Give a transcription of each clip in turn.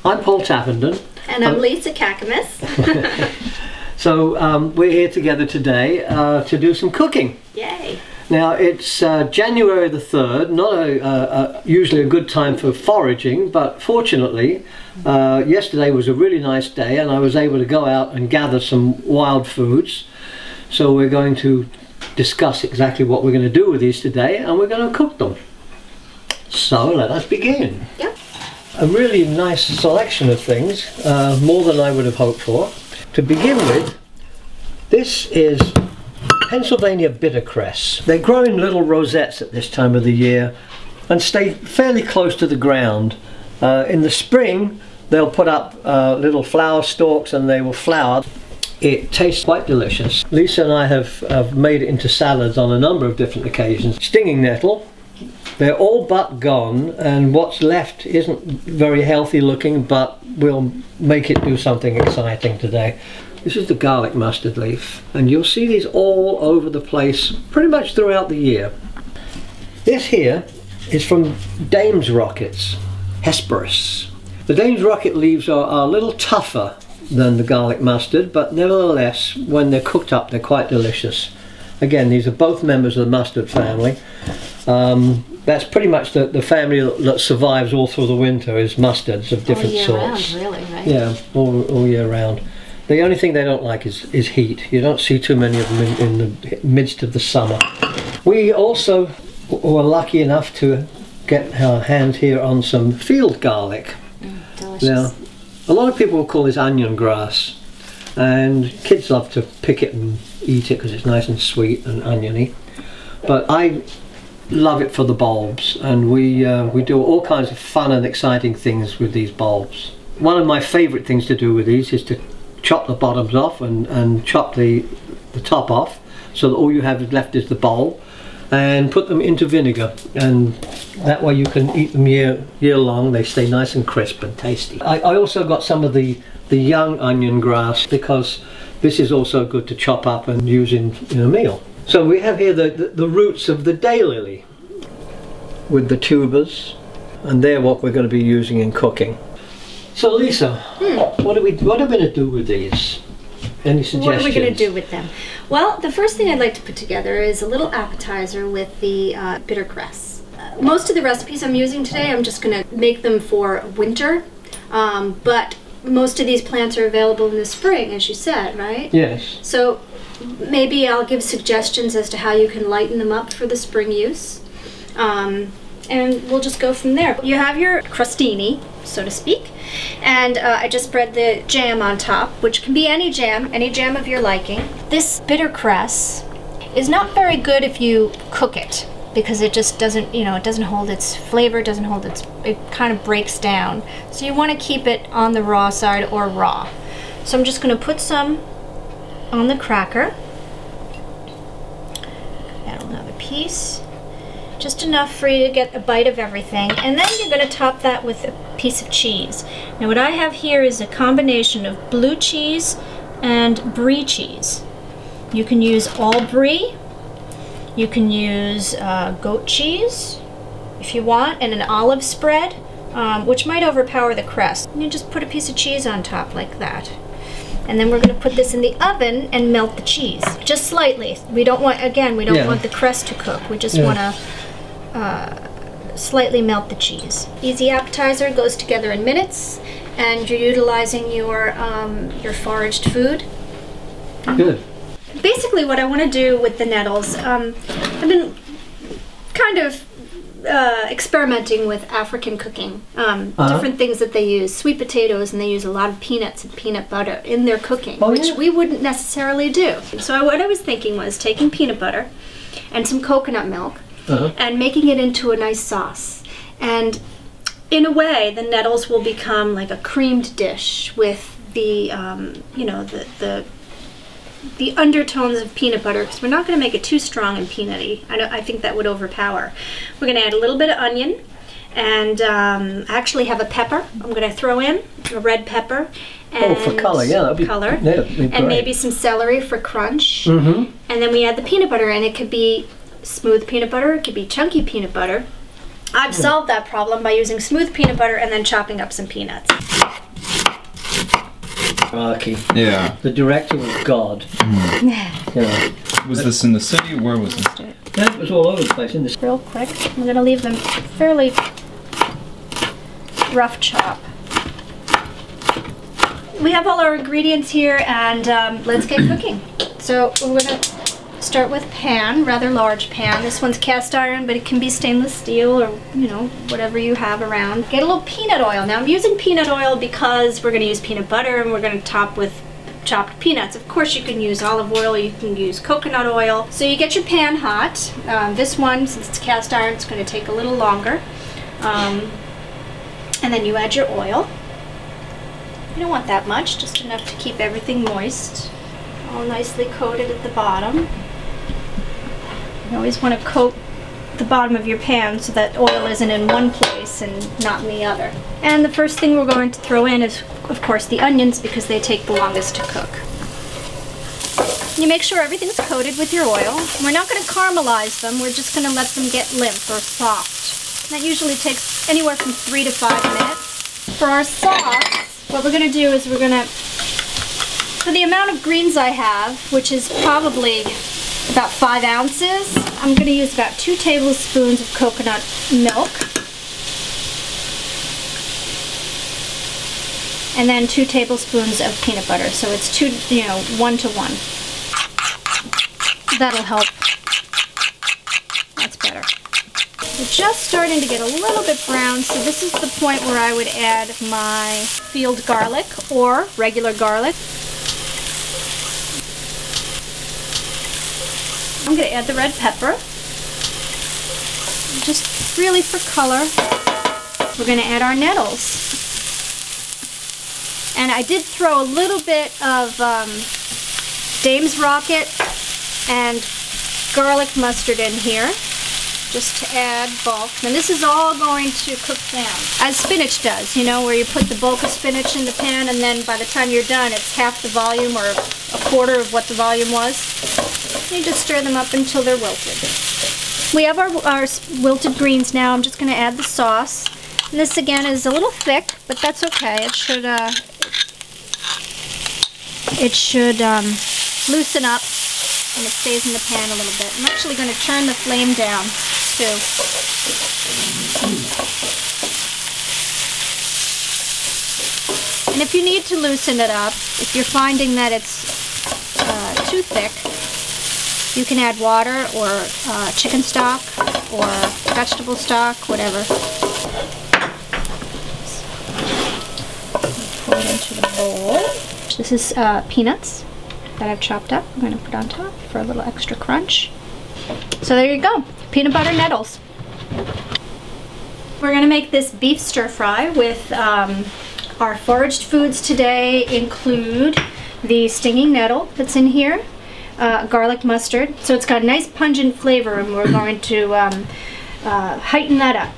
I'm Paul Tappenden. And I'm Lisa Caccamise. So we're here together today to do some cooking. Yay! Now it's January the 3rd, not usually a good time for foraging, but fortunately yesterday was a really nice day and I was able to go out and gather some wild foods. So we're going to discuss exactly what we're going to do with these today, and we're going to cook them. So let us begin. Yep. A really nice selection of things, more than I would have hoped for. To begin with, this is Pennsylvania bittercress. They grow in little rosettes at this time of the year and stay fairly close to the ground. In the spring they'll put up little flower stalks and they will flower. It tastes quite delicious. Lisa and I have made it into salads on a number of different occasions. Stinging nettle. They're all but gone, and what's left isn't very healthy looking, but we'll make it do something exciting today. This is the garlic mustard leaf, and you'll see these all over the place pretty much throughout the year. This here is from Dame's rockets, Hesperus. The Dame's rocket leaves are a little tougher than the garlic mustard, but nevertheless, when they're cooked up, they're quite delicious. Again, these are both members of the mustard family. That's pretty much the family that survives all through the winter, is mustards of different sorts. All year round, really, right? Yeah, all year round. The only thing they don't like is heat. You don't see too many of them in the midst of the summer. We also were lucky enough to get our hands here on some field garlic. Delicious. Now, a lot of people will call this onion grass, and kids love to pick it and eat it because it's nice and sweet and oniony. But I love it for the bulbs, and we do all kinds of fun and exciting things with these bulbs. One of my favourite things to do with these is to chop the bottoms off and chop the top off, so that all you have left is the bulb, and put them into vinegar, and that way you can eat them year long. They stay nice and crisp and tasty. I also got some of the young onion grass, because this is also good to chop up and use in a meal. So we have here the roots of the daylily with the tubers, and they're what we're going to be using in cooking. So Lisa, what are we going to do with these? Any suggestions? What are we going to do with them? Well, the first thing I'd like to put together is a little appetizer with the bittercress. Most of the recipes I'm using today, I'm just going to make them for winter, but most of these plants are available in the spring, as you said, right? Yes. So maybe I'll give suggestions as to how you can lighten them up for the spring use, and we'll just go from there. You have your crostini, so to speak, and I just spread the jam on top, which can be any jam of your liking. This bittercress is not very good if you cook it, because it just doesn't, it doesn't hold its flavor, it kind of breaks down. So you want to keep it on the raw side or raw. So I'm just going to put some on the cracker. Add another piece. Just enough for you to get a bite of everything. And then you're going to top that with a piece of cheese. Now what I have here is a combination of blue cheese and brie cheese. You can use all brie. You can use goat cheese if you want, and an olive spread, which might overpower the crust. You just put a piece of cheese on top like that. And then we're going to put this in the oven and melt the cheese, just slightly. We don't want, want the crust to cook. We just want to slightly melt the cheese. Easy appetizer, goes together in minutes, and you're utilizing your foraged food. Good. Basically what I want to do with the nettles, I've been kind of experimenting with African cooking, different things that they use, sweet potatoes, and they use a lot of peanuts and peanut butter in their cooking, which we wouldn't necessarily do. So what I was thinking was taking peanut butter and some coconut milk and making it into a nice sauce. And in a way, the nettles will become like a creamed dish with the, the undertones of peanut butter, because we're not going to make it too strong and peanutty. I think that would overpower. We're going to add a little bit of onion, and I actually have a pepper I'm going to throw in, a red pepper. And for color, yeah, that'd be color. Yeah, that'd be great. And maybe some celery for crunch. And then we add the peanut butter, and it could be smooth peanut butter, it could be chunky peanut butter. I've solved that problem by using smooth peanut butter and then chopping up some peanuts. hierarchy. Yeah. The director was God. You know. Was this in the city? Where was this? Yeah, it was all over the place in this. Real quick, I'm gonna leave them fairly rough chop. We have all our ingredients here, and let's get cooking. So we're gonna start with pan, rather large pan. This one's cast iron, but it can be stainless steel or, you know, whatever you have around. Get a little peanut oil. Now I'm using peanut oil because we're gonna use peanut butter and we're gonna top with chopped peanuts. Of course you can use olive oil, you can use coconut oil. So you get your pan hot. This one, since it's cast iron, it's gonna take a little longer. And then you add your oil. You don't want that much, just enough to keep everything moist. All nicely coated at the bottom. You always want to coat the bottom of your pan so that oil isn't in one place and not in the other. And the first thing we're going to throw in is, of course, the onions, because they take the longest to cook. You make sure everything's coated with your oil. We're not going to caramelize them, we're just going to let them get limp or soft. That usually takes anywhere from 3 to 5 minutes. For our sauce, what we're going to do is we're going to, for the amount of greens I have, which is probably about 5 ounces, I'm going to use about 2 tablespoons of coconut milk. And then 2 tablespoons of peanut butter. So it's 1 to 1. That'll help. That's better. They're just starting to get a little bit brown, so this is the point where I would add my field garlic or regular garlic. I'm going to add the red pepper, just really for color. We're going to add our nettles. And I did throw a little bit of Dame's Rocket and garlic mustard in here, just to add bulk. And this is all going to cook down, as spinach does, you know, where you put the bulk of spinach in the pan and then by the time you're done it's half the volume or a quarter of what the volume was. You just stir them up until they're wilted. We have our wilted greens now. I'm just going to add the sauce. And this again is a little thick, but that's okay. It should loosen up and it stays in the pan a little bit. I'm actually going to turn the flame down too. And if you need to loosen it up, if you're finding that it's too thick, you can add water or chicken stock or vegetable stock, whatever. Pour it into the bowl. This is peanuts that I've chopped up. I'm going to put on top for a little extra crunch. So there you go, peanut butter nettles. We're going to make this beef stir fry with our foraged foods today include the stinging nettle that's in here, garlic mustard. So it's got a nice pungent flavor and we're going to heighten that up.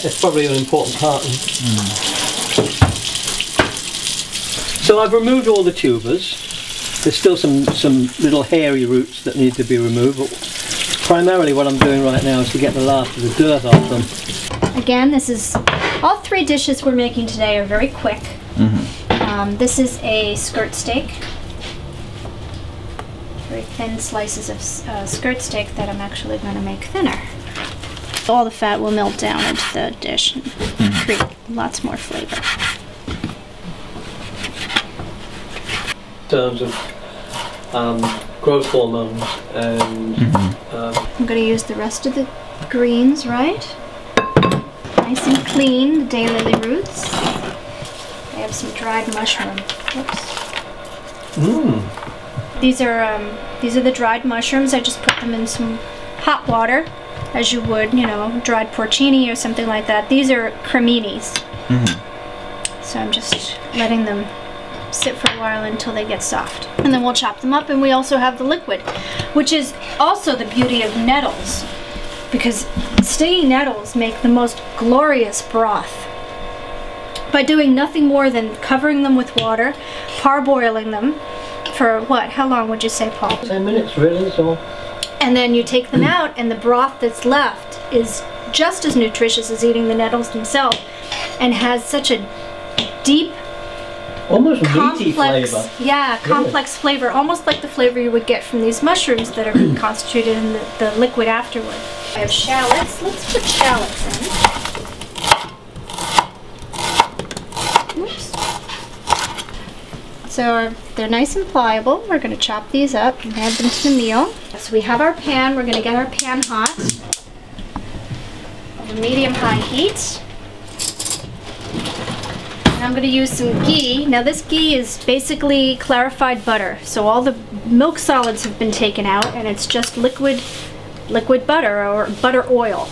It's probably an important part. So I've removed all the tubers. There's still some little hairy roots that need to be removed. But primarily what I'm doing right now is to get the last of the dirt off them. Again, this is, all 3 dishes we're making today are very quick. This is a skirt steak. Very thin slices of skirt steak that I'm actually going to make thinner. All the fat will melt down into the dish and create lots more flavor. In terms of growth hormones and... I'm going to use the rest of the greens, right? Nice and clean, the daylily roots. I have some dried mushroom. Whoops. These are the dried mushrooms. I just put them in some hot water, as you would, you know, dried porcini or something like that. These are creminis. So I'm just letting them sit for a while until they get soft. And then we'll chop them up, and we also have the liquid, which is also the beauty of nettles, because stinging nettles make the most glorious broth. By doing nothing more than covering them with water, parboiling them for what? How long would you say, Paul? 10 minutes really, so... And then you take them out and the broth that's left is just as nutritious as eating the nettles themselves, and has such a deep, almost meaty flavor. Yeah, complex flavor, almost like the flavor you would get from these mushrooms that are constituted in the liquid afterward. I have shallots. Let's put shallots in. Oops. So they're nice and pliable. We're going to chop these up and add them to the meal. So we have our pan. We're going to get our pan hot over medium-high heat. And I'm going to use some ghee. Now this ghee is basically clarified butter. So all the milk solids have been taken out and it's just liquid butter or butter oil.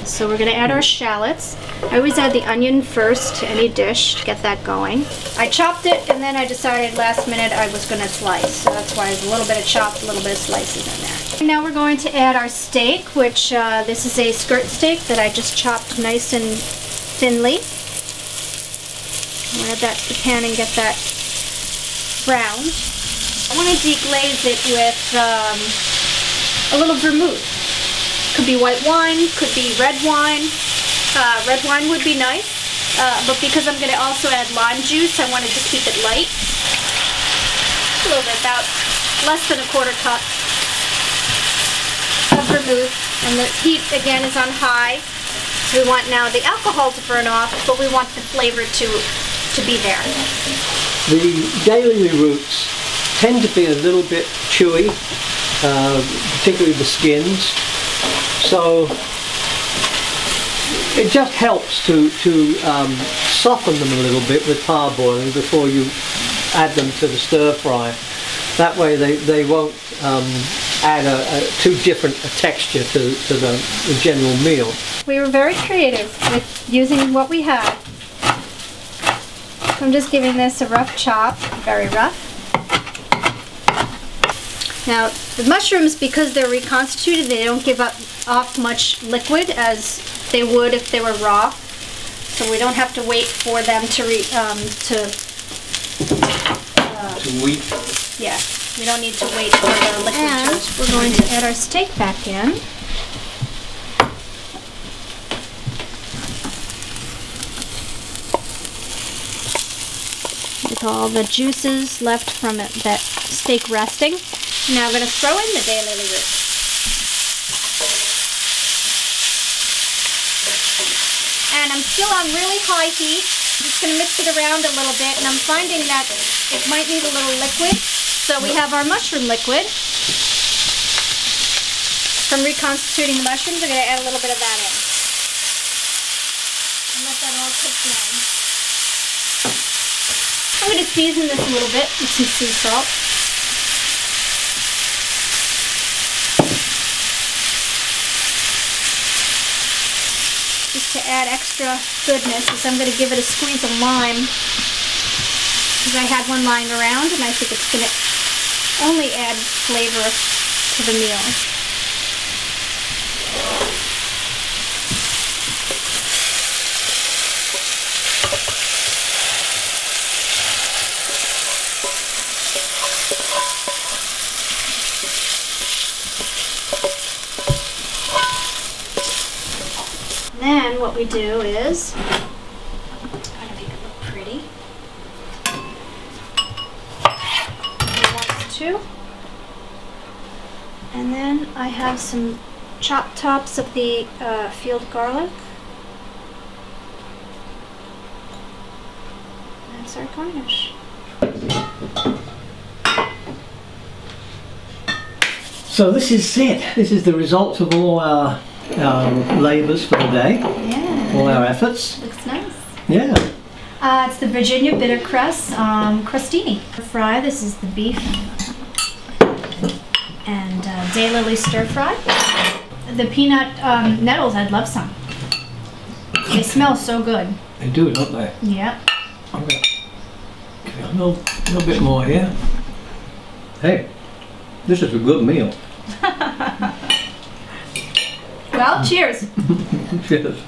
So we're going to add our shallots. I always add the onion first to any dish to get that going. I chopped it and then I decided last minute I was going to slice. So that's why there's a little bit of chopped, a little bit of slices in there. And now we're going to add our steak, which this is a skirt steak that I just chopped nice and thinly. I'll add that to the pan and get that browned. I want to deglaze it with a little vermouth. Could be white wine, could be red wine. Red wine would be nice, but because I'm going to also add lime juice, I want to just keep it light. A little bit, about less than a quarter cup of vermouth. And the heat, again, is on high. So we want now the alcohol to burn off, but we want the flavor to be there. The daily roots tend to be a little bit chewy, particularly the skins. So it just helps to soften them a little bit with parboiling before you add them to the stir fry. That way they won't add too different a texture to the general meal. We were very creative with using what we had. I'm just giving this a rough chop, very rough. Now, the mushrooms, because they're reconstituted, they don't give off much liquid as they would if they were raw. So we don't have to wait for them to weep. Yeah, we don't need to wait for the liquid. And we're going to add our steak back in. With all the juices left from it, that steak resting. Now I'm going to throw in the daylily root. And I'm still on really high heat. I'm just going to mix it around a little bit, and I'm finding that it might need a little liquid. So we have our mushroom liquid. From reconstituting the mushrooms, I'm going to add a little bit of that in. And let that all cook down. I'm going to season this a little bit with some sea salt. Just to add extra goodness, is I'm going to give it a squeeze of lime. Because I had one lying around and I think it's going to only add flavor to the meal. Then what we do is, try to make it look pretty. Once two. And then I have some chopped tops of the field garlic. That's our garnish. So this is it. This is the result of all our labours for the day. Yeah. All our efforts. Looks nice. Yeah. It's the Virginia bittercress crostini. Fry. This is the beef and daylily stir fry. The peanut nettles. I'd love some. They smell so good. They do, don't they? Yeah. I'm gonna give you a little bit more here. Hey, this is a good meal. Well, cheers. Cheers.